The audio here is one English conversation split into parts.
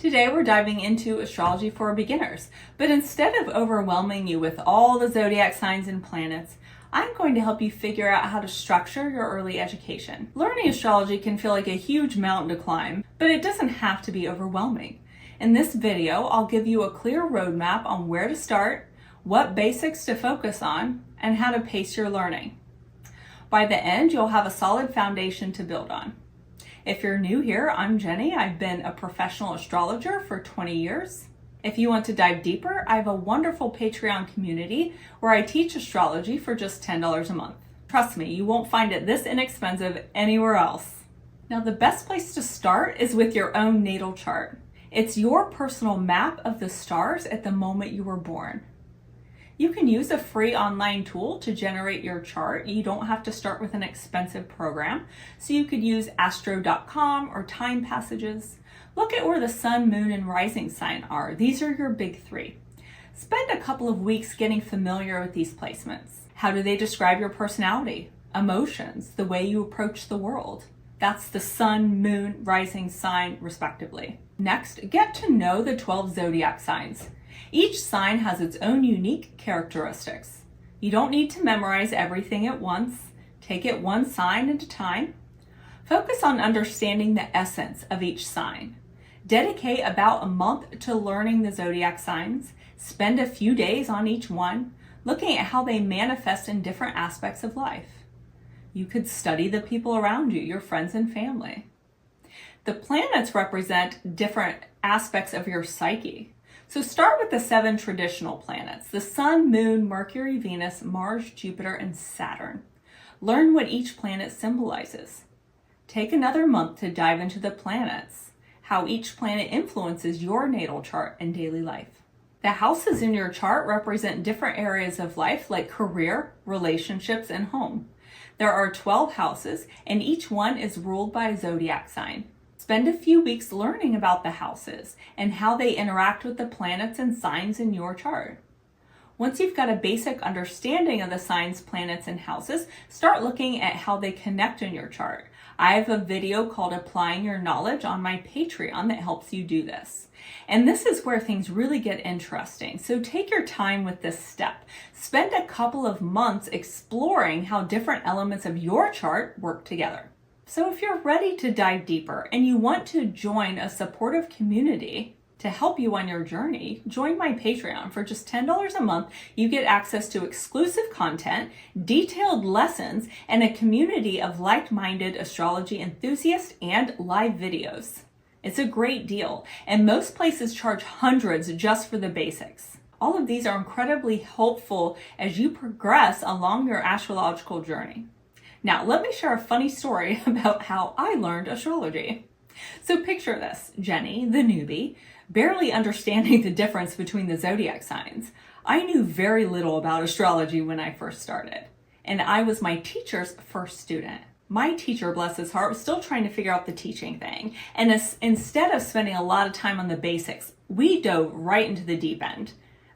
Today we're diving into astrology for beginners, but instead of overwhelming you with all the zodiac signs and planets, I'm going to help you figure out how to structure your early education. Learning astrology can feel like a huge mountain to climb, but it doesn't have to be overwhelming. In this video, I'll give you a clear roadmap on where to start, what basics to focus on, and how to pace your learning. By the end, you'll have a solid foundation to build on. If you're new here, I'm Jenny. I've been a professional astrologer for 20 years. If you want to dive deeper, I have a wonderful Patreon community where I teach astrology for just $10 a month. Trust me, you won't find it this inexpensive anywhere else. Now, the best place to start is with your own natal chart. It's your personal map of the stars at the moment you were born. You can use a free online tool to generate your chart. You don't have to start with an expensive program. So you could use astro.com or TimePassages. Look at where the sun, moon, and rising sign are. These are your big three. Spend a couple of weeks getting familiar with these placements. How do they describe your personality, emotions, the way you approach the world? That's the sun, moon, rising sign, respectively. Next, get to know the 12 zodiac signs. Each sign has its own unique characteristics. You don't need to memorize everything at once. Take it one sign at a time. Focus on understanding the essence of each sign. Dedicate about a month to learning the zodiac signs. Spend a few days on each one, looking at how they manifest in different aspects of life. You could study the people around you, your friends and family. The planets represent different aspects of your psyche. So start with the 7 traditional planets: the Sun, Moon, Mercury, Venus, Mars, Jupiter, and Saturn. Learn what each planet symbolizes. Take another month to dive into the planets, how each planet influences your natal chart and daily life. The houses in your chart represent different areas of life like career, relationships, and home. There are 12 houses, and each one is ruled by a zodiac sign. Spend a few weeks learning about the houses and how they interact with the planets and signs in your chart. Once you've got a basic understanding of the signs, planets, and houses, start looking at how they connect in your chart. I have a video called Applying Your Knowledge on my Patreon that helps you do this. And this is where things really get interesting. So take your time with this step. Spend a couple of months exploring how different elements of your chart work together. So if you're ready to dive deeper and you want to join a supportive community to help you on your journey, join my Patreon. For just $10 a month, you get access to exclusive content, detailed lessons, and a community of like-minded astrology enthusiasts and live videos. It's a great deal, and most places charge hundreds just for the basics. All of these are incredibly helpful as you progress along your astrological journey. Now, let me share a funny story about how I learned astrology. So picture this: Jenny, the newbie, barely understanding the difference between the zodiac signs. I knew very little about astrology when I first started, and I was my teacher's first student. My teacher, bless his heart, was still trying to figure out the teaching thing, and instead of spending a lot of time on the basics, we dove right into the deep end.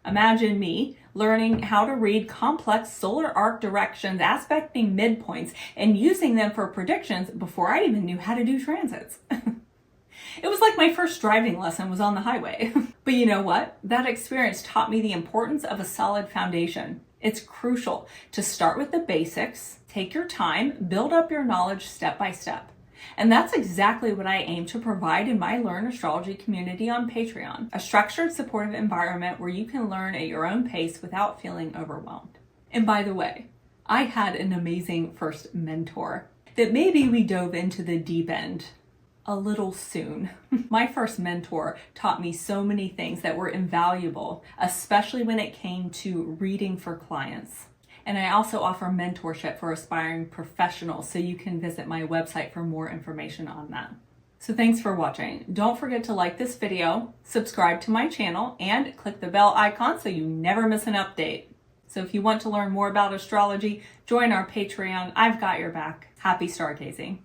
Imagine me learning how to read complex solar arc directions, aspecting midpoints, and using them for predictions before I even knew how to do transits. It was like my first driving lesson was on the highway. But you know what? That experience taught me the importance of a solid foundation. It's crucial to start with the basics, take your time, build up your knowledge step by step. And that's exactly what I aim to provide in my Learn Astrology community on Patreon, a structured, supportive environment where you can learn at your own pace without feeling overwhelmed. And by the way, I had an amazing first mentor that maybe we dove into the deep end a little soon. My first mentor taught me so many things that were invaluable, especially when it came to reading for clients. And I also offer mentorship for aspiring professionals, so you can visit my website for more information on that. So thanks for watching. Don't forget to like this video, subscribe to my channel, and click the bell icon so you never miss an update. So if you want to learn more about astrology, join our Patreon. I've got your back. Happy stargazing.